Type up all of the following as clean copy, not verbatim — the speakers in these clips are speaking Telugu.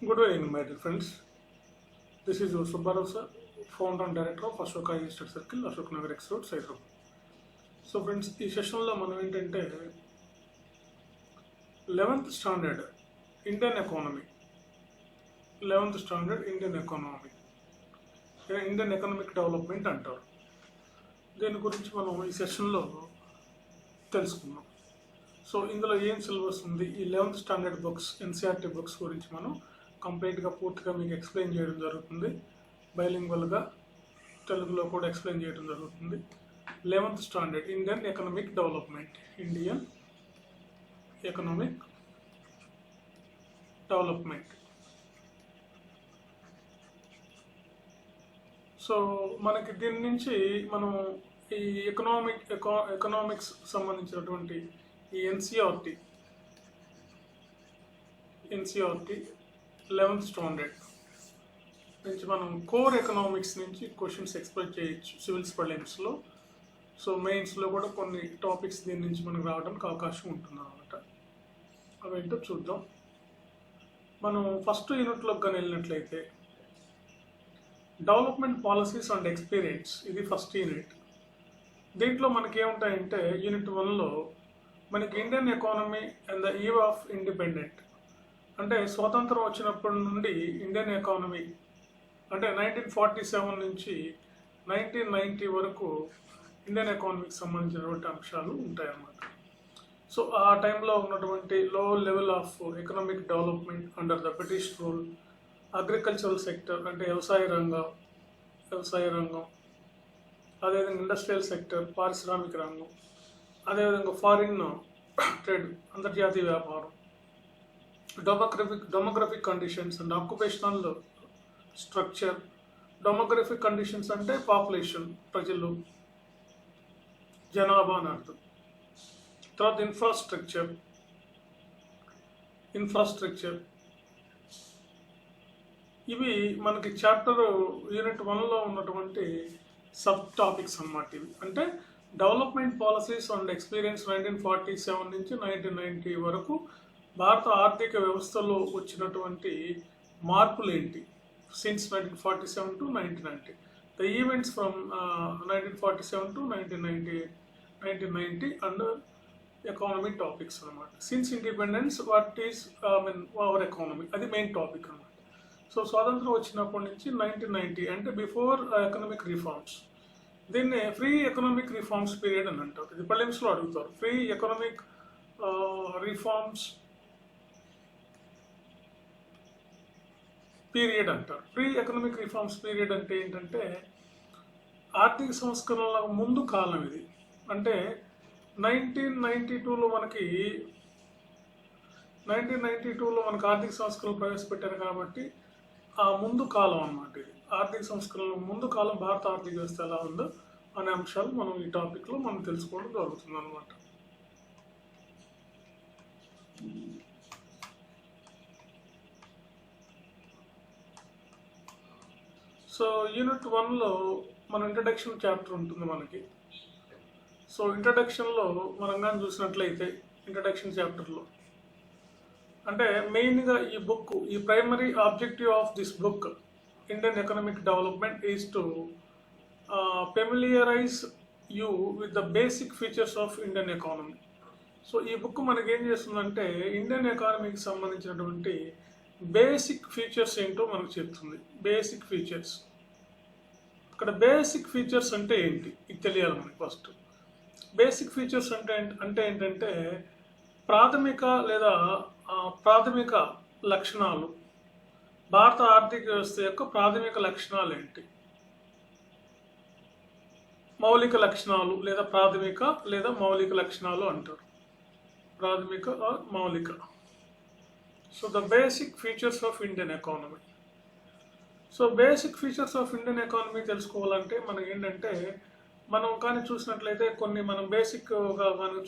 Good evening, my dear friends. This is your Subbarao sir, founder and director of Ashoka Estate Circle, Ashok Nagar X Road, Hyderabad. So friends, ఈ సెషన్లో మనం ఏంటంటే 11th standard Indian economy 11th standard Indian economic development అంటారు. దీని గురించి మనం ఈ సెషన్లో తెలుసుకుందాం. సో ఇందులో ఏం సిలబస్ ఉంది, ఈ 11th standard books, NCERT books గురించి మనం కంప్లీట్గా పూర్తిగా మీకు ఎక్స్ప్లెయిన్ చేయడం జరుగుతుంది. బైలింగ్వల్గా తెలుగులో కూడా ఎక్స్ప్లెయిన్ చేయడం జరుగుతుంది. 11th standard Indian economic development. So మనకి దీని నుంచి మనం ఈ ఎకనామిక్స్ సంబంధించినటువంటి ఈ ఎన్సీఆర్టీ 11th స్టాండర్డ్ నుంచి మనం కోర్ ఎకనామిక్స్ నుంచి క్వశ్చన్స్ ఎక్స్పెక్ట్ చేయొచ్చు సివిల్స్ ప్రిలిమ్స్లో. సో మెయిన్స్లో కూడా కొన్ని టాపిక్స్ దీని నుంచి మనకు రావడానికి అవకాశం ఉంటుంది అన్నమాట. అవేంటో చూద్దాం. మనం ఫస్ట్ యూనిట్లోకి కానీ వెళ్ళినట్లయితే డెవలప్మెంట్ పాలసీస్ అండ్ ఎక్స్పీరియన్స్, ఇది ఫస్ట్ యూనిట్. దీంట్లో మనకి ఏముంటాయంటే యూనిట్ 1లో మనకి Indian economy and the eve of independent, అంటే స్వాతంత్రం వచ్చినప్పటి నుండి ఇండియన్ ఎకానమీ అంటే 1947 నుంచి 1990 వరకు ఇండియన్ ఎకానమీకి సంబంధించినటువంటి అంశాలు ఉంటాయన్నమాట. సో ఆ టైంలో ఉన్నటువంటి లో level of economic development under the British rule, agricultural sector అంటే వ్యవసాయ రంగం, అదేవిధంగా ఇండస్ట్రియల్ సెక్టర్ పారిశ్రామిక రంగం, అదేవిధంగా ఫారిన్ ట్రేడ్ అంతర్జాతీయ వ్యాపారం, demographic conditions and occupational structure. Demographic conditions అంటే పాపులేషన్, ప్రజలు, జనాభా అని అర్థం. తర్వాత ఇన్ఫ్రాస్ట్రక్చర్ ఇవి మనకి యూనిట్ 1లో ఉన్నటువంటి సబ్ టాపిక్స్ అన్నమాట. ఇవి అంటే డెవలప్మెంట్ పాలసీస్ అండ్ ఎక్స్పీరియన్స్ 1947 నుంచి 1990 వరకు భారత ఆర్థిక వ్యవస్థలో వచ్చినటువంటి మార్పులు ఏంటి since 1947 to 1990, the events from 1947 to 1990 and economy topics అనమాట. Since independence what is our economy, అది మెయిన్ టాపిక్ అనమాట. సో స్వాతంత్రం వచ్చినప్పటి నుంచి 1990 అంటే బిఫోర్ ఎకనామిక్ రిఫార్మ్స్, దీన్ని ఫ్రీ ఎకనామిక్ రిఫార్మ్స్ పీరియడ్ అని అంటారు. ఇది ప్రిలిమ్స్లో అడుగుతారు. ఫ్రీ ఎకనామిక్ రిఫార్మ్స్ పీరియడ్ అంటారు. ప్రీ ఎకనామిక్ రిఫార్మ్స్ పీరియడ్ అంటే ఏంటంటే ఆర్థిక సంస్కరణల ముందు కాలం ఇది. అంటే 1992లో మనకి ఆర్థిక సంస్కరణలు ప్రవేశపెట్టారు కాబట్టి ఆ ముందు కాలం అన్నమాట ఇది. ఆర్థిక సంస్కరణల ముందు కాలం భారత ఆర్థిక వ్యవస్థ ఎలా ఉందో అనే అంశాలు మనం ఈ టాపిక్లో మనం తెలుసుకోవడం జరుగుతుంది అన్నమాట. సో యూనిట్ 1లో మన ఇంట్రడక్షన్ చాప్టర్ ఉంటుంది మనకి. సో ఇంట్రడక్షన్లో మనం కానీ చూసినట్లయితే ఇంట్రడక్షన్ చాప్టర్లో అంటే మెయిన్గా ఈ primary objective of this book Indian economic development is to familiarise you with the basic features of Indian economy. So ఈ బుక్ మనకి ఏం చేస్తుందంటే ఇండియన్ ఎకానమీకి సంబంధించినటువంటి బేసిక్ ఫీచర్స్ ఏంటో మనకు చెప్తుంది. బేసిక్ ఫీచర్స్, ఇక్కడ బేసిక్ ఫీచర్స్ అంటే ఏంటి ఇది తెలియాలి మనకి. ఫస్ట్ బేసిక్ ఫీచర్స్ అంటే ఏంటంటే ప్రాథమిక లక్షణాలు, భారత ఆర్థిక వ్యవస్థ యొక్క ప్రాథమిక లక్షణాలు ఏంటి, మౌలిక లక్షణాలు లేదా మౌలిక లక్షణాలు అంటారు. ప్రాథమిక మౌలిక. So the basic features of Indian economy. So basic features of Indian economy తెలుసుకోవాలంటే మనకి ఏంటంటే మనం కానీ చూసినట్లయితే మనం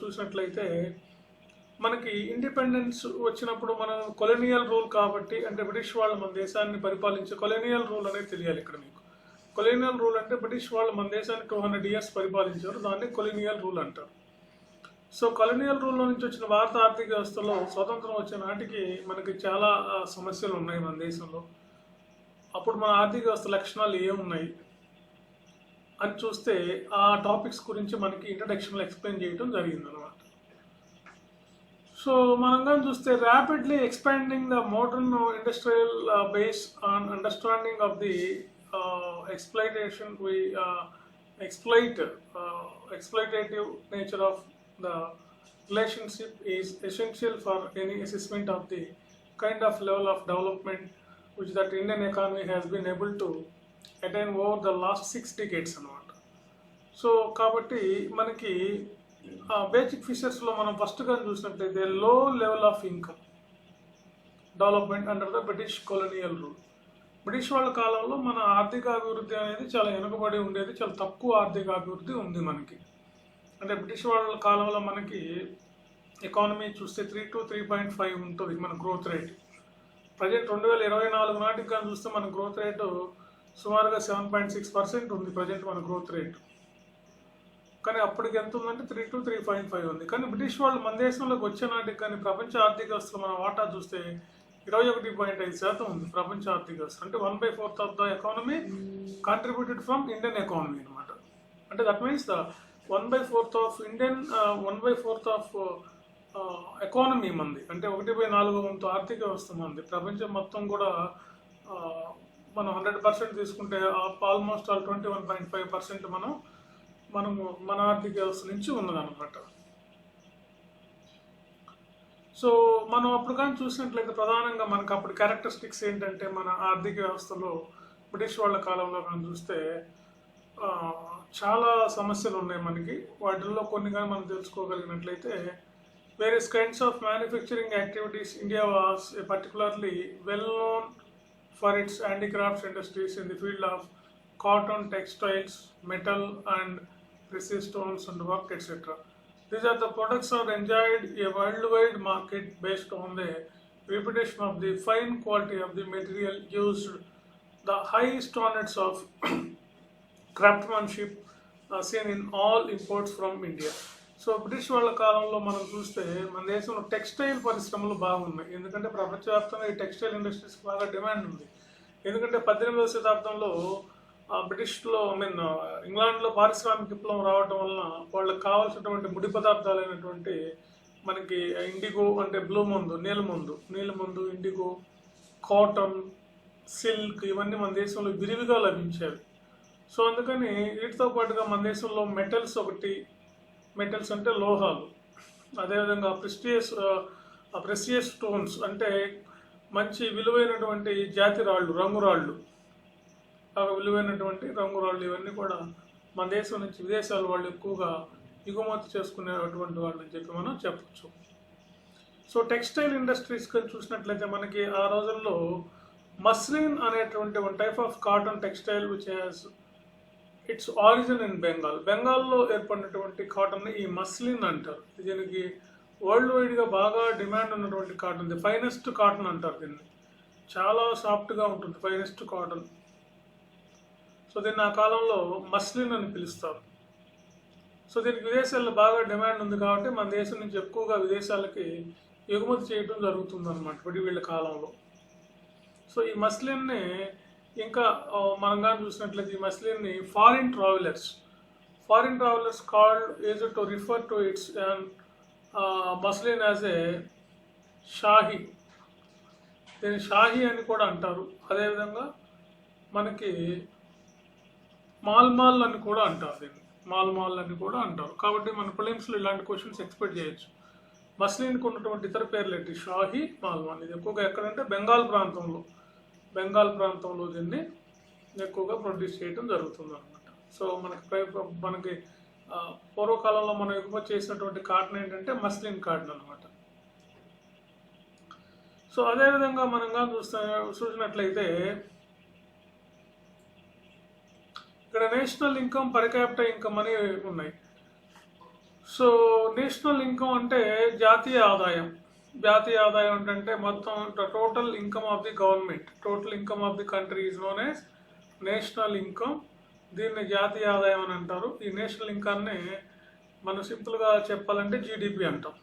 చూసినట్లయితే మనకి ఇండిపెండెన్స్ వచ్చినప్పుడు మనం కొలోనియల్ రూల్ కాబట్టి, అంటే బ్రిటిష్ వాళ్ళు మన దేశాన్ని పరిపాలించే కొలోనియల్ రూల్ అనేది తెలియాలి ఇక్కడ మీకు. కొలోనియల్ రూల్ అంటే బ్రిటిష్ వాళ్ళు మన దేశాన్ని 200 years పరిపాలించారు, దాన్ని కొలోనియల్ రూల్ అంటారు. సో కొలోనియల్ రూల్లో నుంచి వచ్చిన భారత ఆర్థిక వ్యవస్థలో స్వతంత్రం వచ్చే నాటికి మనకి చాలా సమస్యలు ఉన్నాయి మన దేశంలో. అప్పుడు మన ఆర్థిక వ్యవస్థ లక్షణాలు ఏమున్నాయి అని చూస్తే ఆ టాపిక్స్ గురించి మనకి ఇంట్రడక్షన్లో ఎక్స్ప్లెయిన్ చేయడం జరిగిందనమాట. సో మనం కానీ చూస్తే rapidly expanding the modern industrial base on understanding of the exploitation we exploitative nature of the relationship is essential for any assessment of the kind of level of development which that Indian economy has been able to attain over the last 6 decades అన్నమాట. సో కాబట్టి మనకి బేసిక్ ఫీచర్స్లో మనం ఫస్ట్గా చూసినట్లయితే లో level of income development under the British colonial rule. British వాళ్ళ కాలంలో మన ఆర్థిక అభివృద్ధి అనేది చాలా వెనుకబడి ఉండేది, చాలా తక్కువ ఆర్థిక అభివృద్ధి ఉంది మనకి. అంటే బ్రిటిష్ వాళ్ళ కాలంలో మనకి ఎకానమీ చూస్తే 3 to 3.5 ఉంటుంది మన గ్రోత్ రేట్. ప్రజెంట్ 2024 నాటికి కానీ చూస్తే మన గ్రోత్ రేటు సుమారుగా 7.6% ఉంది ప్రజెంట్ మన గ్రోత్ రేట్. కానీ అప్పటికి ఎంత ఉందంటే 3 to 3.5 ఉంది. కానీ బ్రిటిష్ వాళ్ళు మన దేశంలోకి వచ్చే నాటికి కానీ ప్రపంచ ఆర్థిక వ్యవస్థలో మన వాటా చూస్తే 21.5% ఉంది ప్రపంచ ఆర్థిక వ్యవస్థ. అంటే 1/4 of the economy contributed from Indian economy అనమాట. అంటే that means the 1/4 of Indian 1/4 of economy మంది, అంటే 1/4 వంతు ఆర్థిక వ్యవస్థ మంది. ప్రపంచం మొత్తం కూడా మనం 100% తీసుకుంటే ఆల్మోస్ట్ ఆల్ 21.5% మనము మన ఆర్థిక వ్యవస్థ నుంచి ఉన్నదన్నమాట. సో మనం అప్పుడు కానీ చూసినట్లయితే ప్రధానంగా మనకు అప్పుడు క్యారెక్టరిస్టిక్స్ ఏంటంటే మన ఆర్థిక వ్యవస్థలో బ్రిటిష్ వాళ్ళ కాలంలో కానీ చూస్తే చాలా సమస్యలు ఉన్నాయి మనకి. వాటిల్లో కొన్ని కానీ మనం తెలుసుకోగలిగినట్లయితే various kinds of manufacturing activities. India was particularly well known for its handicrafts industries in the field of cotton, textiles, metal and precious stones and work, etc. These are the products that enjoyed a worldwide market based on the reputation of the fine quality of the material used, the high standards of craftsmanship seen in all imports from India. So British వాళ్ళ కాలంలో మనం చూస్తే మన దేశంలో టెక్స్టైల్ పరిశ్రమలు బాగున్నాయి. ఎందుకంటే ప్రపంచవ్యాప్తంగా ఈ టెక్స్టైల్ ఇండస్ట్రీస్ బాగా డిమాండ్ ఉంది. ఎందుకంటే 18వ శతాబ్దంలో బ్రిటిష్లో ఇంగ్లాండ్లో పారిశ్రామిక విప్లవం రావడం వలన వాళ్ళకి కావాల్సినటువంటి ముడి పదార్థాలైనటువంటి మనకి ఇండిగో అంటే బ్లూ మందు, నీలమందు, ఇండిగో, కాటన్, సిల్క్ ఇవన్నీ మన దేశంలో విరివిగా లభించేవి. సో అందుకని వీటితో పాటుగా మన దేశంలో మెటల్స్ అంటే లోహాలు, అదేవిధంగా ప్రెసియస్ స్టోన్స్ అంటే మంచి విలువైనటువంటి జాతి రాళ్ళు, రంగురాళ్ళు, విలువైనటువంటి రంగురాళ్ళు ఇవన్నీ కూడా మన దేశం నుంచి విదేశాల వాళ్ళు ఎక్కువగా ఎగుమతి చేసుకునేటువంటి వాళ్ళు అని చెప్పి మనం చెప్పచ్చు. సో టెక్స్టైల్ ఇండస్ట్రీస్ చూసినట్లయితే మనకి ఆ రోజుల్లో మస్లిన్ అనేటువంటి one type of cotton textile which has its origin in బెంగాల్లో ఏర్పడినటువంటి కాటన్ని ఈ మస్లిన్ అంటారు. దీనికి వరల్డ్ వైడ్గా బాగా డిమాండ్ ఉన్నటువంటి కాటన్, ది ఫైనెస్ట్ కాటన్ అంటారు దీన్ని. చాలా సాఫ్ట్గా ఉంటుంది ఫైనెస్ట్ కాటన్. సో దీన్ని ఆ కాలంలో మస్లిన్ అని పిలుస్తారు. సో దీనికి విదేశాల్లో బాగా డిమాండ్ ఉంది కాబట్టి మన దేశం నుంచి ఎక్కువగా విదేశాలకి ఎగుమతి చేయడం జరుగుతుంది అనమాట వీళ్ళ కాలంలో. సో ఈ మస్లిన్ని ఇంకా మనం కానీ చూసినట్లయితే ఈ మస్లిన్ని foreign travellers called is to refer to its muslin as a షాహీ. దీన్ని షాహీ అని కూడా అంటారు. అదేవిధంగా మనకి మాల్మాల్ అని కూడా అంటారు, దీన్ని మాల్మాల్ అని కూడా అంటారు. కాబట్టి మన ప్రిలిమ్స్లో ఇలాంటి క్వశ్చన్స్ ఎక్స్పెక్ట్ చేయొచ్చు. మస్లిన్కి ఉన్నటువంటి ఇతర పేర్లు ఏంటి? షాహీ, మాల్మాల్. ఇది ఎక్కువగా ఎక్కడంటే బెంగాల్ ప్రాంతంలో దీన్ని ఎక్కువగా ప్రొడ్యూస్ చేయడం జరుగుతుంది అనమాట. సో మనకి పూర్వకాలంలో మనం ఎగుమతి చేసినటువంటి కాటన్ ఏంటంటే మస్లిన్ కాటన్ అనమాట. సో అదేవిధంగా మనం కానీ చూసినట్లయితే ఇక్కడ national income, per capital income అని ఉన్నాయి. సో నేషనల్ ఇన్కమ్ అంటే జాతీయ ఆదాయం అంటే మొత్తం total income of the government, total income of the country is known as national income. దీన్ని జాతీయ ఆదాయం అని అంటారు. ఈ నేషనల్ ఇన్కమ్ని మనం సింపుల్గా చెప్పాలంటే జీడిపి అంటాం.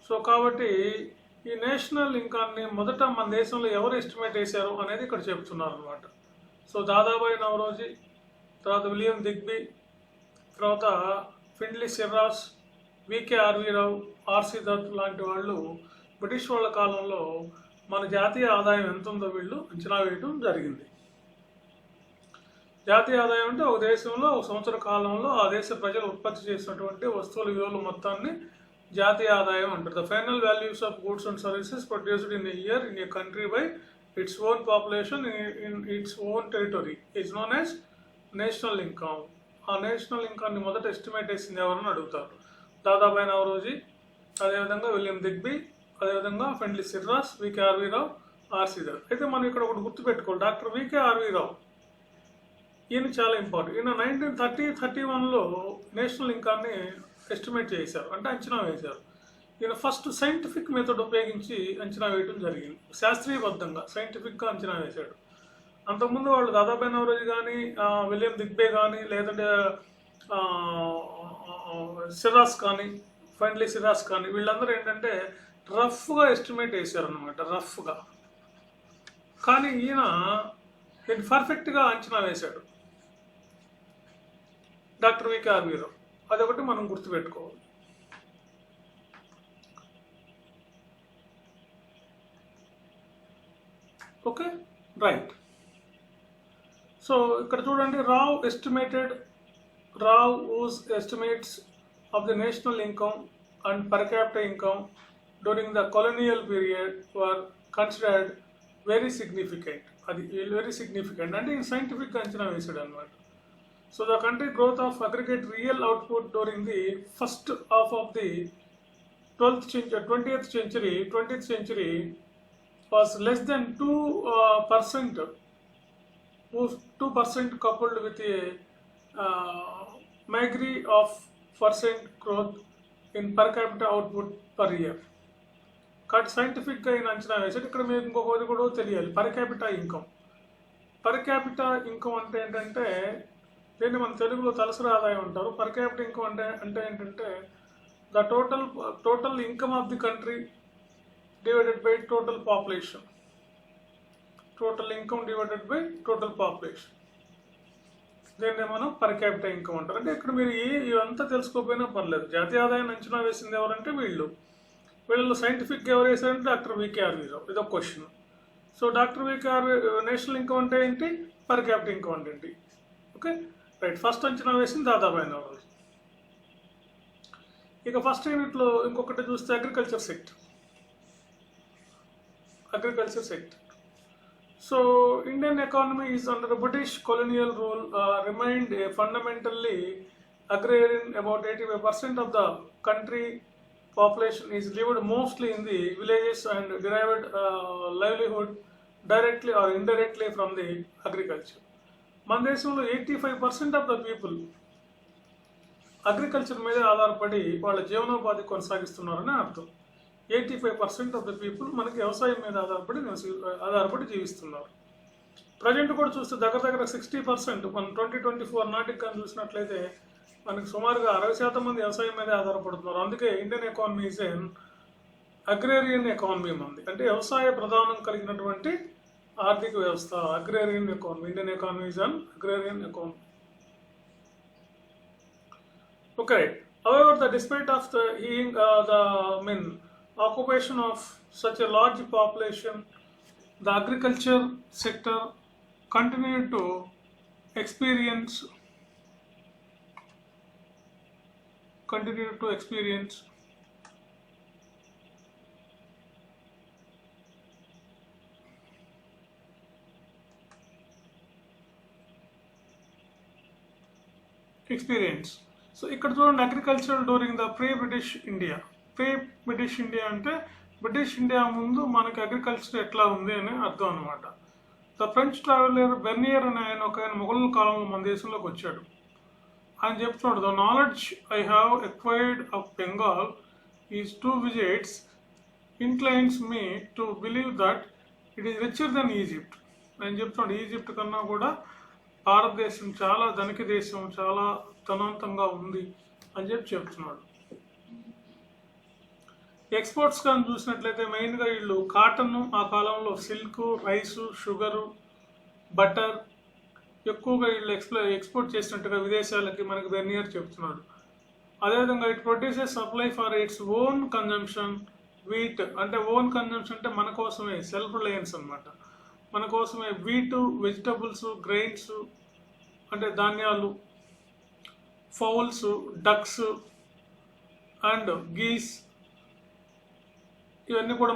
సో కాబట్టి ఈ నేషనల్ ఇన్కమ్ని మొదట మన దేశంలో ఎవరు ఎస్టిమేట్ చేశారు అనేది ఇక్కడ చెప్తున్నారు అనమాట. సో దాదాబాయి నవరోజీ, తర్వాత విలియం దిగ్బీ, తర్వాత ఫిండ్లీ సిర్రాస్, వికే.ఆర్వి రావు, ఆర్సి దత్ లాంటి వాళ్ళు బ్రిటిష్ వాళ్ళ కాలంలో మన జాతీయ ఆదాయం ఎంత ఉందో వీళ్ళు అంచనా వేయడం జరిగింది. జాతీయ ఆదాయం అంటే ఒక దేశంలో ఒక సంవత్సర కాలంలో ఆ దేశ ప్రజలు ఉత్పత్తి చేసినటువంటి వస్తువుల విలువల మొత్తాన్ని జాతీయ ఆదాయం అంటారు. The final values of goods and services produced in a year in a country by its own population in its own territory is known as national income. ఆ నేషనల్ ఇన్కమ్ని మొదట ఎస్టిమేట్ చేసింది ఎవరని అడుగుతారు. దాదాబాయి నవరోజీ, అదేవిధంగా విలియం దిగ్బీ, అదేవిధంగా ఫిండ్లీ సిర్రాస్, వికే.ఆర్వి రావు, ఆర్సి దత్. అయితే మనం ఇక్కడ ఒకటి గుర్తుపెట్టుకోవాలి, డాక్టర్ వికే.ఆర్వి రావు ఈయన చాలా ఇంపార్టెంట్. ఈయన 1931లో నేషనల్ ఇన్కమ్ని ఎస్టిమేట్ చేశారు, అంటే అంచనా వేశారు. ఈయన ఫస్ట్ సైంటిఫిక్ మెథడ్ ఉపయోగించి అంచనా వేయడం జరిగింది. శాస్త్రీయబద్ధంగా సైంటిఫిక్గా అంచనా వేశాడు. అంతకుముందు వాళ్ళు దాదాబాయి నవరోజీ కానీ, విలియం దిగ్బే కానీ, లేదంటే సిరాస్ కానీ, ఫైనలీ సిరాస్ కానీ, వీళ్ళందరూ ఏంటంటే రఫ్గా ఎస్టిమేట్ వేశారనమాట, రఫ్గా. కానీ ఈయన దీన్ని పర్ఫెక్ట్గా అంచనా వేశాడు, డాక్టర్ వికే.ఆర్వి రావు. అదొకటి మనం గుర్తుపెట్టుకోవాలి. Okay, right. సో ఇక్కడ చూడండి, Rao whose estimates of the national income and per capita income during the colonial period were considered very significant. అది వెరీ సిగ్నిఫికెంట్ అంటే ఈ సైంటిఫిక్ అంచనా వేసాడు అనమాట. So the country growth of aggregate real output during the first half of the 20th century was less than 2%, 2% coupled with a degree of percent growth in per capita output per year. కాబట్టి సైంటిఫిక్గా ఈయన అంచనా వేసాడు. ఇక్కడ మీకు ఇంకొకటి కూడా తెలియాలి, per capita income. Per capita income అంటే ఏంటంటే, దీన్ని మన తెలుగులో తలసరి ఆదాయం అంటారు. పర్ క్యాపిటా ఇన్కమ్ అంటే ఏంటంటే the total income of the country divided by total population. Total income divided by total population, దీన్ని మనం పర్ క్యాపిటా ఇన్కమ్ అంటారు. అంటే ఇక్కడ మీరు ఇవంతా తెలుసుకోకపోయినా పర్లేదు. జాతీయ ఆదాయాన్ని అంచనా వేసింది ఎవరంటే వీళ్ళు సైంటిఫిక్గా ఎవరు వేశారంటే డాక్టర్ వికే.ఆర్వి రావు. ఇదొక question. So doctor VKRV national income అంటే ఏంటి, పర్ క్యాపిటా ఇన్కమ్ అంటే ఏంటి? Okay, right. ఫస్ట్ అంచనా వేసింది దాదాబాయి నవరోజీ. ఇక ఫస్ట్ యూనిట్లో ఇంకొకటి చూస్తే agriculture sector. So Indian economy is under British colonial rule remained a fundamentally agrarian. About 85% of the country population is lived mostly in the villages and derived livelihood directly or indirectly from the agriculture. మన దేశంలో 85% ఆఫ్ ద పీపుల్ అగ్రికల్చర్ మీద ఆధారపడి వాళ్ళ జీవనోపాధి కొనసాగిస్తున్నారని అర్థం. 85% ఆఫ్ ద పీపుల్ మనకి వ్యవసాయం మీద ఆధారపడి జీవిస్తున్నారు. ప్రజెంట్ కూడా చూస్తే దగ్గర 60%, మనం 2024 నాటికి కానీ చూసినట్లయితే మనకి సుమారుగా 60% మంది వ్యవసాయం మీద ఆధారపడుతున్నారు. అందుకే Indian economy is an agrarian economy మంది, అంటే వ్యవసాయ ప్రధానం కలిగినటువంటి ఆర్థిక వ్యవస్థ agrarian economy. Indian economy is an agrarian economy. Okay, however despite of the occupation of such a large population, the agriculture sector continued to experience so ఇక్కడ చూడండి, agriculture during the pre British India అంటే బ్రిటిష్ ఇండియా ముందు మనకి అగ్రికల్చర్ ఎట్లా ఉంది అని అర్థం అనమాట. ద ఫ్రెంచ్ ట్రావెలర్ బెర్నియర్ అనే ఒక ఆయన మొఘల్ కాలంలో మన దేశంలోకి వచ్చాడు. ఆయన చెప్తున్నాడు, the knowledge I have acquired of Bengal is 2 visits inclines me to believe that it is richer than Egypt. ఆయన చెప్తున్నాడు, ఈజిప్ట్ కన్నా కూడా భారతదేశం చాలా ధనిక దేశం, చాలా ధనవంతంగా ఉంది అని చెప్పి చెప్తున్నాడు. ఎక్స్పోర్ట్స్ కానీ చూసినట్లయితే మెయిన్గా వీళ్ళు కాటన్, ఆ కాలంలో సిల్క్, రైసు, షుగరు, బటర్ ఎక్కువగా వీళ్ళు ఎక్స్పోర్ట్ చేసినట్టుగా విదేశాలకి మనకి బెర్నియర్ చెప్తున్నాడు. అదేవిధంగా it produces supply for its own consumption wheat, అంటే ఓన్ కన్జంప్షన్ అంటే మన కోసమే, సెల్ఫ్ రిలయన్స్ అనమాట, మన కోసమే వీటు, వెజిటబుల్స్, గ్రెయిన్స్ అంటే ధాన్యాలు, ఫౌల్స్, డక్స్ అండ్ గీస్, ఇవన్నీ కూడా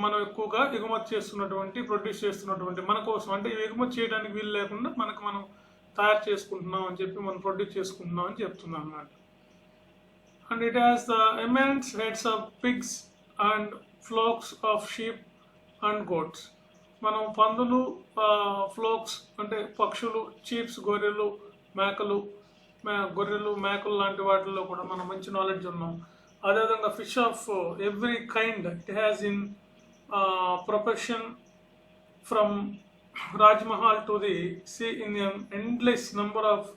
మనం ఎక్కువగా ఎగుమతి చేస్తున్నటువంటి, ప్రొడ్యూస్ చేస్తున్నటువంటి మన కోసం, అంటే ఇవి ఎగుమతి చేయడానికి వీలు లేకుండా మనం తయారు చేసుకుంటున్నాం అని చెప్పి, మనం ప్రొడ్యూస్ చేసుకుంటున్నాం అని చెప్తున్నాం అన్నమాట. And it has the immense heads of pigs and flocks of sheep and goats. మనం పందులు, ఫ్లోక్స్ అంటే పక్షులు, చీప్స్ గొర్రెలు, మేకలు, మేకలు లాంటి వాటిల్లో కూడా మనం మంచి నాలెడ్జ్ ఉన్నాం. అదేవిధంగా fish of every kind it has in profession from Rajmahal to the sea in endless number of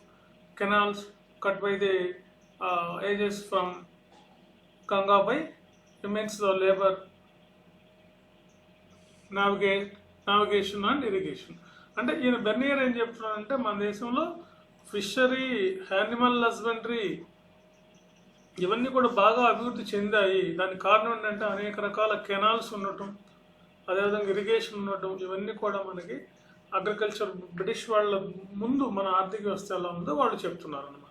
canals cut by the ages from Ganga by immense labor, navigation and irrigation. అంటే ఈయన బెర్నియర్ ఏం చెప్తున్నాడంటే మన దేశంలో ఫిషరీ, యానిమల్ హస్బెండరీ ఇవన్నీ కూడా బాగా అభివృద్ధి చెందాయి. దానికి కారణం ఏంటంటే అనేక రకాల కెనాల్స్ ఉండటం, అదేవిధంగా ఇరిగేషన్ ఉండటం, ఇవన్నీ కూడా మనకి అగ్రికల్చర్ బ్రిటిష్ వాళ్ళ ముందు మన ఆర్థిక వ్యవస్థ ఎలా ఉందో వాళ్ళు చెప్తున్నారు అన్నమాట.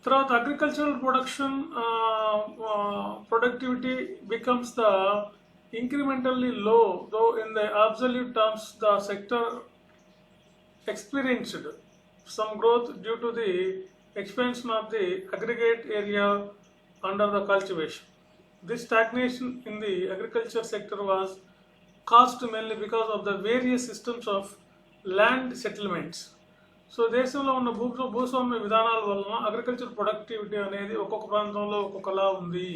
తర్వాత agricultural production productivity becomes the incrementally low, though in the absolute terms the sector experienced some growth due to the expansion of the aggregate area under the cultivation. This stagnation in the agriculture sector was caused mainly because of the various systems of land settlements. So దేశంలో ఉన్న భూస్వామ్య విధానాల వలన అగ్రికల్చర్ ప్రొడక్టివిటీ అనేది ఒక్కొక్క ప్రాంతంలో ఒక్కొక్కలా ఉంది,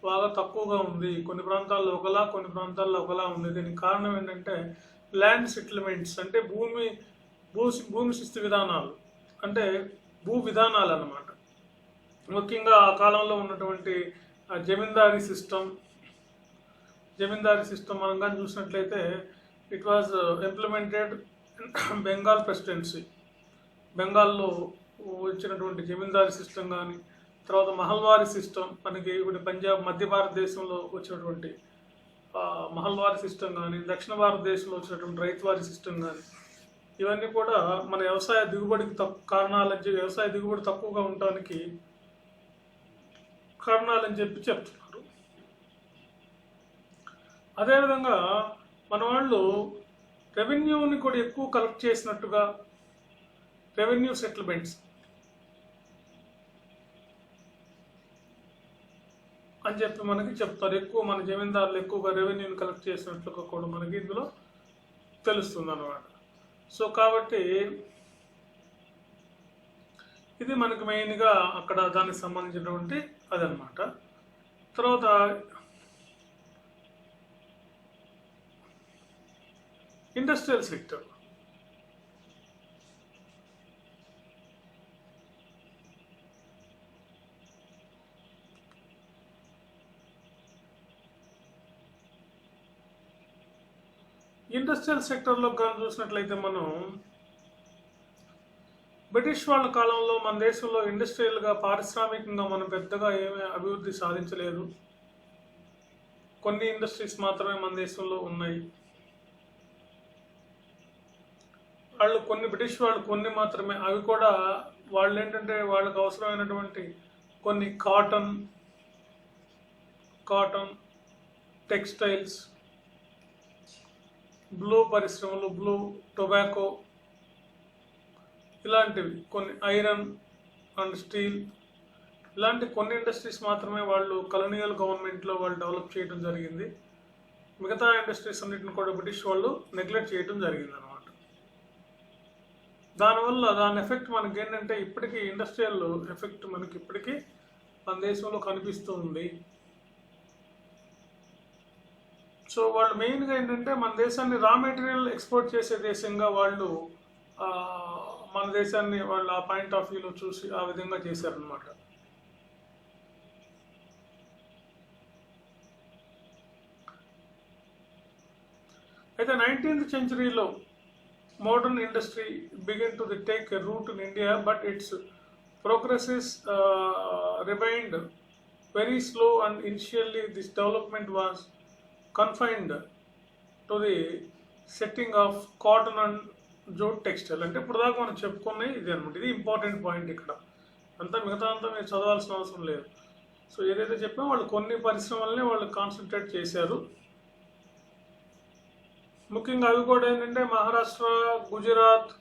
బాగా తక్కువగా ఉంది. కొన్ని ప్రాంతాల్లో ఒకలా, కొన్ని ప్రాంతాల్లో ఒకలా ఉంది. దీనికి కారణం ఏంటంటే ల్యాండ్ సెటిల్మెంట్స్, అంటే భూమి శిస్తు విధానాలు, అంటే భూ విధానాలు అన్నమాట. ముఖ్యంగా ఆ కాలంలో ఉన్నటువంటి జమీందారీ సిస్టమ్ మనం కానీ చూసినట్లయితే it was implemented Bengal presidency. బెంగాల్లో వచ్చినటువంటి జమీందారీ సిస్టమ్ కానీ, తర్వాత మహల్వారీ సిస్టమ్, మనకి ఇప్పుడు పంజాబ్, మధ్య భారతదేశంలో వచ్చినటువంటి మహల్వారీ సిస్టమ్ కానీ, దక్షిణ భారతదేశంలో వచ్చినటువంటి రైతువారీ సిస్టమ్ కానీ, ఇవన్నీ కూడా మన వ్యవసాయ దిగుబడికి వ్యవసాయ దిగుబడి తక్కువగా ఉండటానికి కారణాలని చెప్పి చెప్తున్నారు. అదేవిధంగా మన వాళ్ళు రెవెన్యూని కూడా ఎక్కువ కలెక్ట్ చేసినట్టుగా, రెవెన్యూ సెటిల్మెంట్స్ అని చెప్పి మనకి చెప్తారు. ఎక్కువ మన జమీందారులు ఎక్కువగా రెవెన్యూని కలెక్ట్ చేసినట్లుగా కూడా మనకి ఇందులో తెలుస్తుంది అన్నమాట. సో కాబట్టి ఇది మనకి మెయిన్గా అక్కడ దానికి సంబంధించినటువంటి అదనమాట. తర్వాత ఇండస్ట్రియల్ సెక్టర్. ఇండస్ట్రియల్ సెక్టర్లో కానీ చూసినట్లయితే మనం బ్రిటిష్ వాళ్ళ కాలంలో మన దేశంలో ఇండస్ట్రియల్గా, పారిశ్రామికంగా మనం పెద్దగా ఏమీ అభివృద్ధి సాధించలేదు. కొన్ని ఇండస్ట్రీస్ మాత్రమే మన దేశంలో ఉన్నాయి. బ్రిటిష్ వాళ్ళు కొన్ని మాత్రమే, అవి కూడా వాళ్ళు ఏంటంటే వాళ్ళకి అవసరమైనటువంటి కొన్ని కాటన్, టెక్స్టైల్స్, బ్లూ పరిశ్రమలు, బ్లూ, టొబాకో ఇలాంటివి, కొన్ని ఐరన్ అండ్ స్టీల్, ఇలాంటి కొన్ని ఇండస్ట్రీస్ మాత్రమే వాళ్ళు కలోనియల్ గవర్నమెంట్లో వాళ్ళు డెవలప్ చేయడం జరిగింది. మిగతా ఇండస్ట్రీస్ అన్నిటిని కూడా బ్రిటిష్ వాళ్ళు నెగ్లెక్ట్ చేయడం జరిగింది అనమాట. దానివల్ల దాని ఎఫెక్ట్ మనకి ఏంటంటే ఇప్పటికీ ఇండస్ట్రియల్ ఎఫెక్ట్ మనకి ఇప్పటికీ మన దేశంలో కనిపిస్తూ ఉంది. సో వాళ్ళు మెయిన్గా ఏంటంటే మన దేశాన్ని రా మెటీరియల్ ఎక్స్పోర్ట్ చేసే దేశంగా వాళ్ళు మన దేశాన్ని వాళ్ళు ఆ పాయింట్ ఆఫ్ వ్యూలో చూసి ఆ విధంగా చేశారనమాట. అయితే 19th centuryలో modern industry began to take a root in India, but its progresses remained very slow, and initially this development was confined to the setting of cotton and jute textile. అంటే ఇప్పుడు దాకా మనం చెప్పుకున్నది ఇది అనమాట. ఇది ఇంపార్టెంట్ పాయింట్ ఇక్కడ. అంతా మిగతా అంతా మీరు చదవాల్సిన అవసరం లేదు. సో ఏదైతే చెప్పామో వాళ్ళు కొన్ని పరిశ్రమలనే వాళ్ళు కాన్సన్ట్రేట్ చేశారు. ముఖ్యంగా అవి కూడా ఏంటంటే మహారాష్ట్ర, గుజరాత్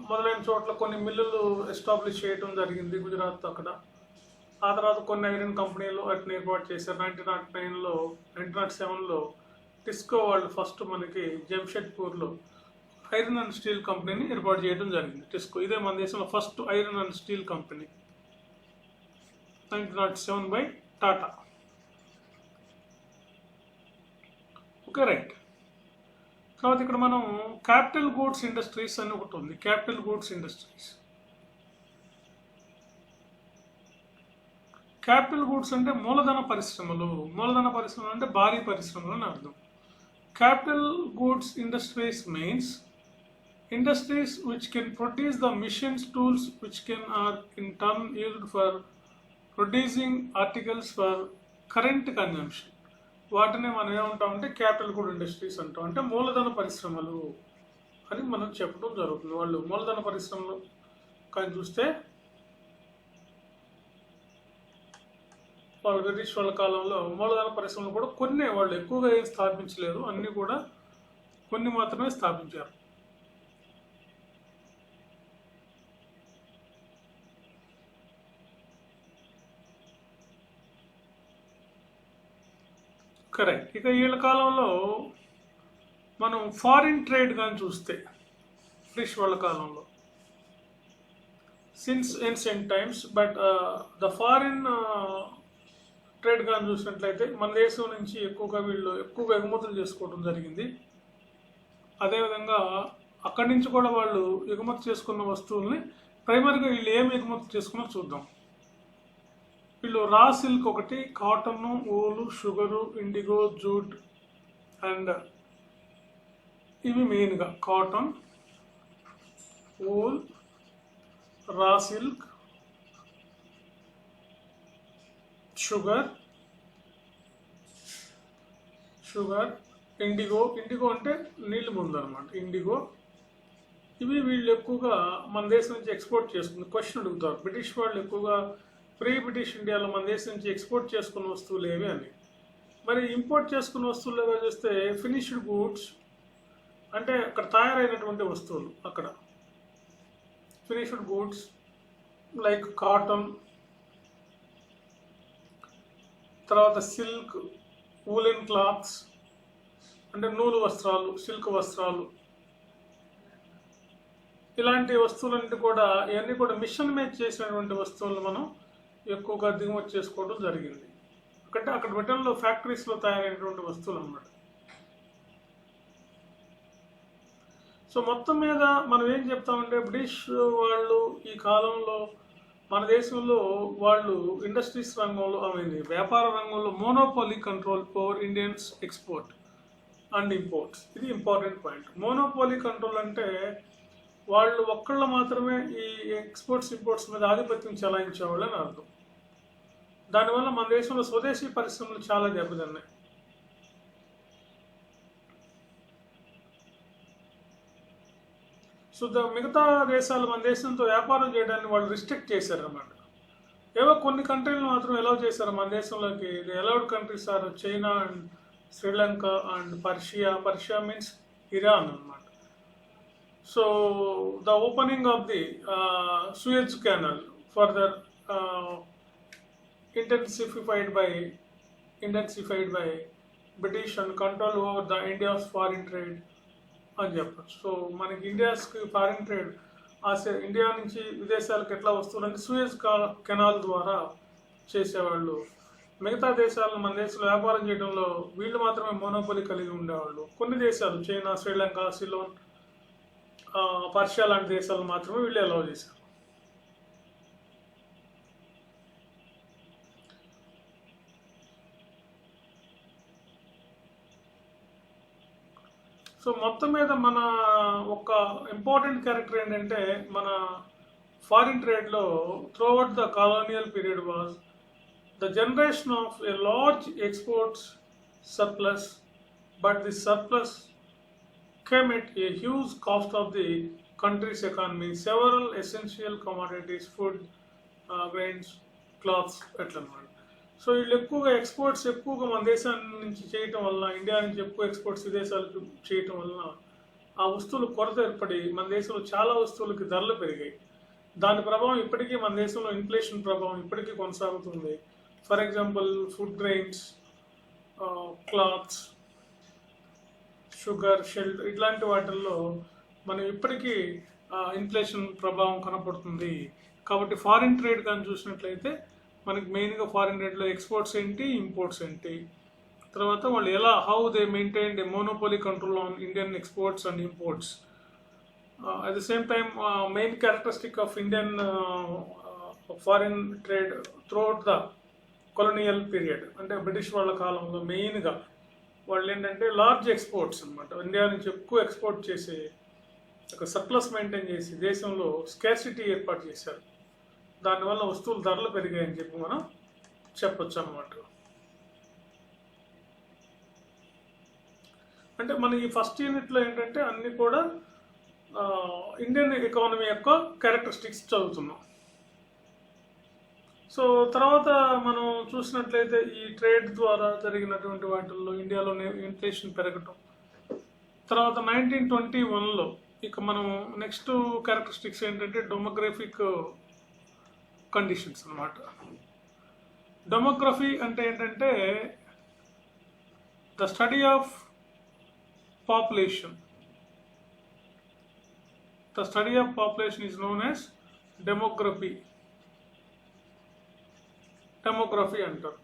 మొదలైన చోట్ల కొన్ని మిల్లులు ఎస్టాబ్లిష్ చేయడం జరిగింది గుజరాత్ అక్కడ. ఆ తర్వాత కొన్ని ఐరన్ కంపెనీలు వాటిని ఏర్పాటు చేశారు. 1909లో 1907లో టిస్కో వాళ్ళు ఫస్ట్ మనకి జంషెడ్పూర్లో ఐరన్ అండ్ స్టీల్ కంపెనీని ఏర్పాటు చేయడం జరిగింది. టిస్కో ఇదే మన దేశంలో first iron and steel company 1907 by Tata. Okay, right. తర్వాత ఇక్కడ మనం క్యాపిటల్ గూడ్స్ ఇండస్ట్రీస్ అని ఒకటి ఉంది. Capital goods industries. Capital goods అంటే మూలధన పరిశ్రమలు. మూలధన పరిశ్రమలు అంటే భారీ పరిశ్రమలు అని అర్థం. Capital goods industries means industries which can produce the machines, tools which can are in turn used for producing articles for current consumption. వాటిని మనం ఏమంటామంటే క్యాపిటల్ గూడ్ ఇండస్ట్రీస్ అంటాం. అంటే మూలధన పరిశ్రమలు అని మనం చెప్పడం జరుగుతుంది. వాళ్ళు మూలధన పరిశ్రమలు కానీ చూస్తే వాళ్ళు బ్రిటిష్ వాళ్ళ కాలంలో మూలధన పరిశ్రమలు కూడా కొన్ని వాళ్ళు ఎక్కువగా ఏం స్థాపించలేదు, అన్నీ కూడా కొన్ని మాత్రమే స్థాపించారు. కరెక్ట్. ఇక వీళ్ళ కాలంలో మనం ఫారిన్ ట్రేడ్ కానీ చూస్తే బ్రిటిష్ వాళ్ళ కాలంలో since ancient times, but the foreign trade కానీ చూసినట్లయితే మన దేశం నుంచి వీళ్ళు ఎక్కువగా ఎగుమతులు చేసుకోవడం జరిగింది. అదేవిధంగా అక్కడి నుంచి కూడా వాళ్ళు ఎగుమతి చేసుకున్న వస్తువుల్ని ప్రైమరీగా వీళ్ళు ఏమి ఎగుమతి చేసుకున్నా చూద్దాం. వీళ్ళు రా సిల్క్ ఒకటి, cotton, wool, sugar, IndiGo, jute and ఇవి మెయిన్గా cotton, wool, raw silk, sugar, IndiGo అంటే నీళ్ళు ముందు అనమాట. ఇండిగో ఇవి వీళ్ళు ఎక్కువగా మన దేశం నుంచి ఎక్స్పోర్ట్ చేసుకుంది. క్వశ్చన్ అడుగుతారు, బ్రిటిష్ వాళ్ళు ఎక్కువగా ప్రీ బ్రిటిష్ ఇండియాలో మన దేశం నుంచి ఎక్స్పోర్ట్ చేసుకున్న వస్తువులు ఏవి అని. మరి ఇంపోర్ట్ చేసుకున్న వస్తువులుగా చూస్తే ఫినిష్డ్ గూడ్స్ అంటే అక్కడ తయారైనటువంటి వస్తువులు, అక్కడ ఫినిష్డ్ గూడ్స్ లైక్ కాటన్, తర్వాత సిల్క్, వూలెన్ క్లాత్స్ అంటే నూలు వస్త్రాలు, సిల్క్ వస్త్రాలు, ఇలాంటి వస్తువులన్నీ కూడా ఇవన్నీ కూడా మిషన్ మేడ్ చేసినటువంటి వస్తువులు మనం ఎక్కువగా దిగుమతి చేసుకోవడం జరిగింది. అంటే అక్కడ బ్రిటన్లో ఫ్యాక్టరీస్లో తయారైనటువంటి వస్తువులు అన్నమాట. సో మొత్తం మీద మనం ఏం చెప్తామంటే బ్రిటిష్ వాళ్ళు ఈ కాలంలో మన దేశంలో వాళ్ళు ఇండస్ట్రీస్ రంగంలో వ్యాపార రంగంలో monopoly control over Indians export and imports. ఇది ఇంపార్టెంట్ పాయింట్. మోనోపాలీ కంట్రోల్ అంటే వాళ్ళు ఒక్కళ్ళు మాత్రమే ఈ ఎక్స్పోర్ట్స్ ఇంపోర్ట్స్ మీద ఆధిపత్యం చెలాయించేవాళ్ళు అని అర్థం. దానివల్ల మన దేశంలో స్వదేశీ పరిశ్రమలు చాలా దెబ్బతిన్నాయి. సో మిగతా దేశాలు మన దేశంతో వ్యాపారం చేయడాన్ని వాళ్ళు రిస్ట్రిక్ట్ చేశారన్నమాట. ఏవో కొన్ని కంట్రీలు మాత్రం అలౌ చేశారు మన దేశంలోకి. The allowed countries are China and Sri Lanka and Persia means Iran అన్నమాట. So the opening of the Suez canal further intensified by British and control over the India's foreign trade అని చెప్పచ్చు. సో మనకి ఇండియాస్కి ఫారిన్ ట్రేడ్ ఇండియా నుంచి విదేశాలకు ఎట్లా వస్తుందంటే సూయజ్ కెనాల్ ద్వారా చేసేవాళ్ళు. మిగతా దేశాలను మన దేశంలో వ్యాపారం చేయడంలో వీళ్ళు మాత్రమే మోనోపొలి కలిగి ఉండేవాళ్ళు. కొన్ని దేశాలు చైనా, శ్రీలంక, సిలోన్, పర్షియా లాంటి దేశాలు మాత్రమే వీళ్ళు అలౌ చేశారు. సో మొత్తం మీద మన ఒక ఇంపార్టెంట్ క్యారెక్టర్ ఏంటంటే మన ఫారిన్ ట్రేడ్లో throughout the colonial period was the generation of a large exports surplus, but this surplus came at a huge cost of the country's economy. Several essential commodities, food, grains, cloths, etc. So వీళ్ళు ఎక్కువగా ఎక్స్పోర్ట్స్ ఎక్కువగా మన దేశాన్ని నుంచి చేయటం వలన, ఇండియా నుంచి ఎక్కువ ఎక్స్పోర్ట్స్ విదేశాలకు చేయటం వలన ఆ వస్తువులు కొరత ఏర్పడి మన దేశంలో చాలా వస్తువులకి ధరలు పెరిగాయి. దాని ప్రభావం ఇప్పటికీ మన దేశంలో ఇన్ఫ్లేషన్ ప్రభావం ఇప్పటికీ కొనసాగుతుంది. For example food grains, clothes, sugar, shelter ఇట్లాంటి వాటిల్లో మనం ఇప్పటికీ ఇన్ఫ్లేషన్ ప్రభావం కనపడుతుంది. కాబట్టి ఫారిన్ ట్రేడ్ కానీ చూసినట్లయితే మనకి మెయిన్గా ఫారిన్ ట్రేడ్లో ఎక్స్పోర్ట్స్ ఏంటి, ఇంపోర్ట్స్ ఏంటి, తర్వాత వాళ్ళు ఎలా they maintain a monopoly control on Indian exports and imports. At the same time main characteristic of Indian foreign trade throughout the colonial period, అంటే బ్రిటిష్ వాళ్ళ కాలంలో మెయిన్గా వాళ్ళు ఏంటంటే లార్జ్ ఎక్స్పోర్ట్స్ అనమాట. ఇండియా నుంచి ఎక్కువ ఎక్స్పోర్ట్ చేసి ఒక సర్ప్లస్ మెయింటైన్ చేసి దేశంలో స్కేర్సిటీ ఏర్పాటు చేశారు. దానివల్ల వస్తువుల ధరలు పెరిగాయని చెప్పి మనం చెప్పొచ్చు అనమాట. అంటే మన ఈ ఫస్ట్ యూనిట్లో ఏంటంటే అన్ని కూడా ఇండియన్ ఎకానమీ యొక్క క్యారెక్టరిస్టిక్స్ చదువుతున్నాం. సో తర్వాత మనం చూసినట్లయితే ఈ ట్రేడ్ ద్వారా జరిగినటువంటి వాటిల్లో ఇండియాలో ఇన్ఫ్లేషన్ పెరగటం, తర్వాత 1921లో ఇక మనం నెక్స్ట్ క్యారెక్టరిస్టిక్స్ ఏంటంటే డెమోగ్రఫిక్ కండిషన్స్ అనమాట. డెమోగ్రఫీ అంటే ఏంటంటే the study of population. The study of population is known as demography అంటారు.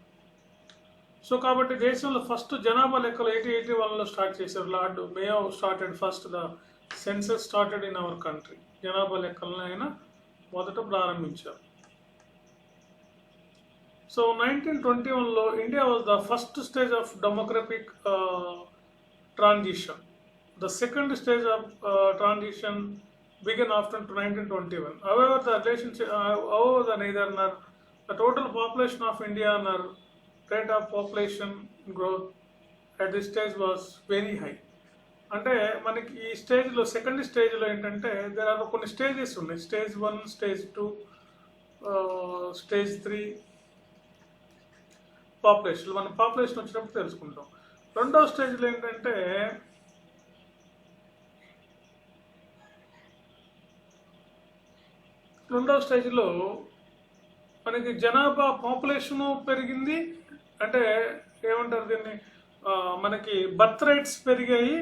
సో కాబట్టి దేశంలో ఫస్ట్ జనాభా లెక్కలు 1881లో స్టార్ట్ చేశారు. Lord Mayo started first the census started in our country. జనాభా లెక్కలను ఆయన మొదట ప్రారంభించారు. సో 1921లో India was the first stage of demographic transition. The second stage of transition began after 1921. However, the total population of India and our rate of population growth at this stage was very high. అంటే మనకి ఈ స్టేజ్లో సెకండ్ స్టేజ్లో ఏంటంటే దేర్ ఆర్ కొన్ని స్టేజెస్ ఉన్నాయి. Stage 1, stage 2, stage 3 population. మన పాపులేషన్ వచ్చినప్పుడు తెలుసుకుంటాం. రెండవ స్టేజ్లో ఏంటంటే రెండవ స్టేజ్లో మనకి జనాభా పాపులేషను పెరిగింది, అంటే ఏమంటారు దీన్ని, మనకి బర్త్ రేట్స్ పెరిగాయి,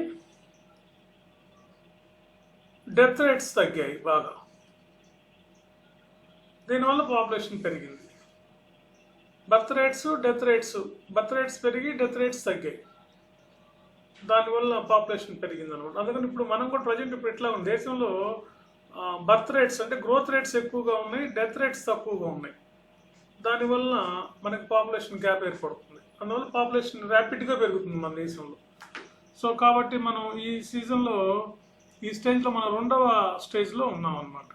డెత్ రేట్స్ తగ్గాయి బాగా. దీనివల్ల పాపులేషన్ పెరిగింది. బర్త్ రేట్స్ పెరిగి డెత్ రేట్స్ తగ్గాయి, దానివల్ల పాపులేషన్ పెరిగింది అనమాట. అందుకని ఇప్పుడు మనం కూడా ప్రజెంట్ ఇప్పుడు ఎట్లా ఉంది, దేశంలో బర్త్ రేట్స్ అంటే గ్రోత్ రేట్స్ ఎక్కువగా ఉన్నాయి, డెత్ రేట్స్ తక్కువగా ఉన్నాయి. దానివల్ల మనకి పాపులేషన్ గ్యాప్ ఏర్పడుతుంది. అందువల్ల పాపులేషన్ ర్యాపిడ్గా పెరుగుతుంది మన దేశంలో. సో కాబట్టి మనం ఈ సీజన్లో ఈ స్టేజ్లో మనం రెండవ స్టేజ్లో ఉన్నాం అన్నమాట.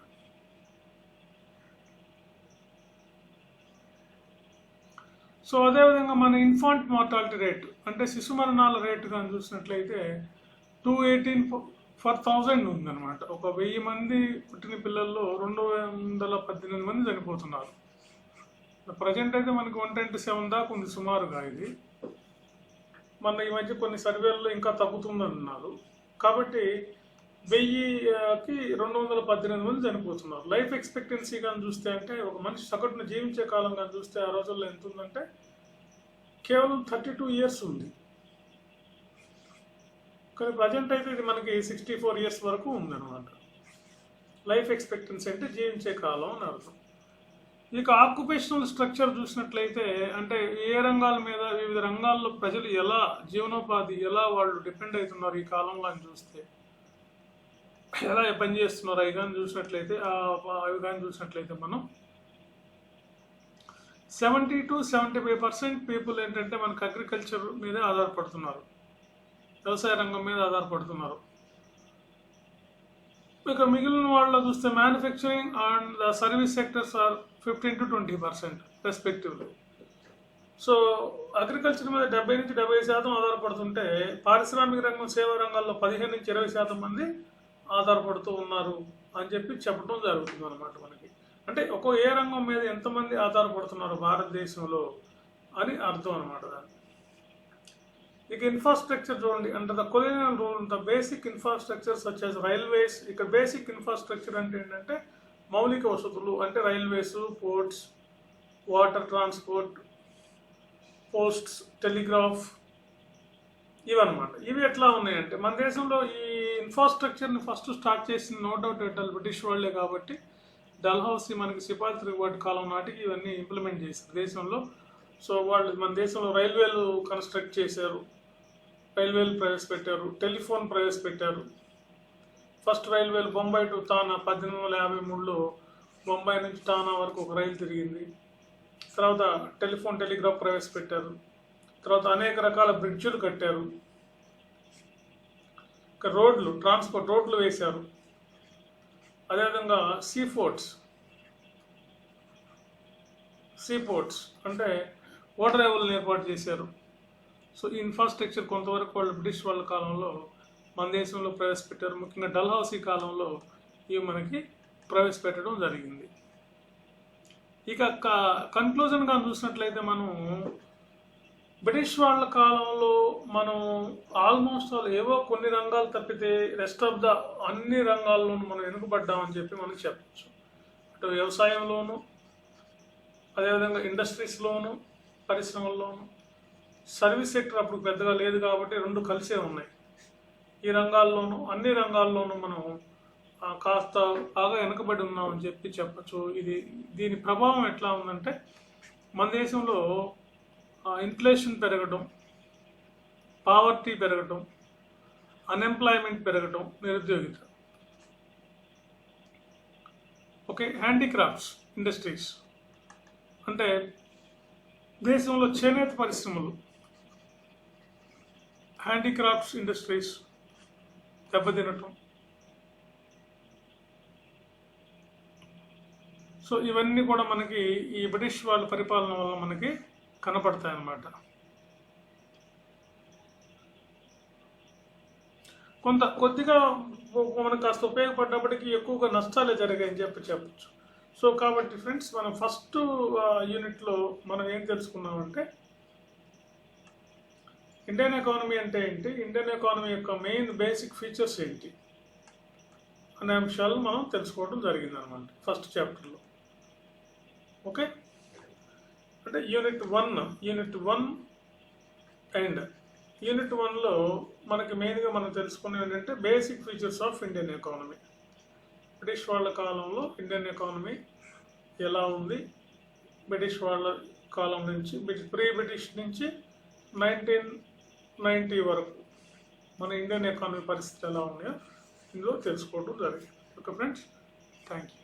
సో అదేవిధంగా మన ఇన్ఫాంట్ మార్టాలిటీ రేటు అంటే శిశు మరణాల రేటు కానీ చూసినట్లయితే 218/1000 ఉందన్నమాట. 1000 మంది పుట్టిన పిల్లల్లో 218 మంది చనిపోతున్నారు. ప్రజెంట్ అయితే మనకి 127 దాకా ఉంది సుమారుగా. ఇది మన ఈ మధ్య కొన్ని సర్వేల్లో ఇంకా తగ్గుతుందన్నారు. కాబట్టి 1000కి 218 మంది చనిపోతున్నారు. లైఫ్ ఎక్స్పెక్టెన్సీ కానీ చూస్తే అంటే ఒక మనిషి సగటున జీవించే కాలం కానీ చూస్తే ఆ రోజుల్లో ఎంత ఉందంటే కేవలం 32 ఇయర్స్ ఉంది. కానీ ప్రజెంట్ అయితే ఇది మనకి 64 ఇయర్స్ వరకు ఉందన్నమాట. లైఫ్ ఎక్స్పెక్టెన్సీ అంటే జీవించే కాలం అని అర్థం. ఇక ఆక్యుపేషనల్ స్ట్రక్చర్ చూసినట్లయితే అంటే ఏ రంగాల మీద, వివిధ రంగాల్లో ప్రజలు ఎలా జీవనోపాధి ఎలా వాళ్ళు డిపెండ్ అవుతున్నారు ఈ కాలంలో అని చూస్తే ఎలా పనిచేస్తున్నారు అవి కానీ చూసినట్లయితే మనం 70 to 75% పీపుల్ ఏంటంటే మనకు అగ్రికల్చర్ మీద ఆధారపడుతున్నారు, వ్యవసాయ రంగం మీద ఆధారపడుతున్నారు. ఇక మిగిలిన వాళ్ళు చూస్తే manufacturing and the service sectors are 15 to 20% respectively. So agriculture మీద 70 నుంచి 75% ఆధారపడుతుంటే పారిశ్రామిక రంగం, సేవా రంగాల్లో 15 నుంచి 20% మంది ఆధారపడుతూ ఉన్నారు అని చెప్పి చెప్పడం జరుగుతుంది అనమాట మనకి. అంటే ఏ రంగం మీద ఎంతమంది ఆధారపడుతున్నారు భారతదేశంలో అని అర్థం అనమాట దాన్ని. ఇక ఇన్ఫ్రాస్ట్రక్చర్ చూడండి, under the colonial rule the basic infrastructure such as railways. ఇక్కడ బేసిక్ ఇన్ఫ్రాస్ట్రక్చర్ అంటే ఏంటంటే మౌలిక వసతులు, అంటే railways, ports, water transport, posts, telegraph, ఇవన్నమాట. ఇవి ఎట్లా ఉన్నాయంటే మన దేశంలో ఈ ఇన్ఫ్రాస్ట్రక్చర్ని ఫస్ట్ స్టార్ట్ చేసింది నో డౌట్ బ్రిటిష్ వాళ్ళే కాబట్టి డల్హౌసీ మనకి సిపాయి తిరుగుబాటు కాలం నాటికి ఇవన్నీ ఇంప్లిమెంట్ చేశారు దేశంలో. సో వాళ్ళు మన దేశంలో రైల్వేలు కన్స్ట్రక్ట్ చేశారు, రైల్వేలు ప్రవేశపెట్టారు, టెలిఫోన్ ప్రవేశపెట్టారు. ఫస్ట్ రైల్వేలు బొంబాయి టు తానా 1853లో బొంబాయి నుంచి టానా వరకు ఒక రైలు తిరిగింది. తర్వాత టెలిగ్రాఫ్ ప్రవేశపెట్టారు. తర్వాత అనేక రకాల బ్రిడ్జులు కట్టారు. ఇక ట్రాన్స్పోర్ట్ రోడ్లు వేశారు. అదేవిధంగా సీ పోర్ట్స్ అంటే ఓడరేవులను ఏర్పాటు చేశారు. సో ఈ ఇన్ఫ్రాస్ట్రక్చర్ కొంతవరకు వాళ్ళు బ్రిటిష్ వాళ్ళ కాలంలో మన దేశంలో ప్రవేశపెట్టారు. ముఖ్యంగా డల్హౌసీ కాలంలో ఇవి మనకి ప్రవేశపెట్టడం జరిగింది. ఇక కన్క్లూజన్గా చూసినట్లయితే మనం బ్రిటిష్ వాళ్ళ కాలంలో మనం ఆల్మోస్ట్ ఏవో కొన్ని రంగాలు తప్పితే రెస్ట్ ఆఫ్ ద అన్ని రంగాల్లోనూ మనం వెనుకబడ్డామని చెప్పి మనం చెప్పచ్చు. అటు వ్యవసాయంలోనూ, అదేవిధంగా ఇండస్ట్రీస్లోనూ, పరిశ్రమల్లోనూ. సర్వీస్ సెక్టర్ అప్పుడు పెద్దగా లేదు కాబట్టి రెండు కలిసే ఉన్నాయి. ఈ రంగాల్లోనూ అన్ని రంగాల్లోనూ మనం కాస్త బాగా వెనుకబడి ఉన్నామని చెప్పచ్చు. దీని ప్రభావం ఎట్లా ఉందంటే మన దేశంలో ఇన్ఫ్లేషన్ పెరగడం, పావర్టీ పెరగడం, అన్ఎంప్లాయ్మెంట్ పెరగడం, నిరుద్యోగిత. హ్యాండీక్రాఫ్ట్స్ ఇండస్ట్రీస్ అంటే దేశంలో చేనేత పరిశ్రమలు, హ్యాండీక్రాఫ్ట్స్ ఇండస్ట్రీస్ దెబ్బతినటం. సో ఇవన్నీ కూడా మనకి ఈ బ్రిటిష్ వాళ్ళ పరిపాలన వల్ల మనకి కనపడతాయి అన్నమాట. కొద్దిగా మనకు కాస్త ఉపయోగపడ్డప్పటికీ ఎక్కువగా నష్టాలే జరిగాయని చెప్పచ్చు. సో కాబట్టి ఫ్రెండ్స్, మనం ఫస్ట్ యూనిట్లో మనం ఏం తెలుసుకున్నామంటే ఇండియన్ ఎకానమీ అంటే ఏంటి, ఇండియన్ ఎకానమీ యొక్క మెయిన్ బేసిక్ ఫీచర్స్ ఏంటి అనే అంశాలు మనం తెలుసుకోవడం జరిగింది అనమాట ఫస్ట్ చాప్టర్లో. ఓకే, అంటే యూనిట్ 1 అండ్ యూనిట్ 1లో మనకి మెయిన్గా మనం తెలుసుకునేది ఏంటంటే basic features of Indian economy. British వాళ్ళ కాలంలో ఇండియన్ ఎకానమీ ఎలా ఉంది, బ్రిటిష్ వాళ్ళ కాలం నుంచి ప్రీ బ్రిటిష్ నుంచి 1990 వరకు మన ఇండియన్ ఎకానమీ పరిస్థితి ఎలా ఉన్నాయో ఇందులో తెలుసుకోవడం జరిగింది. Okay friends, thank you.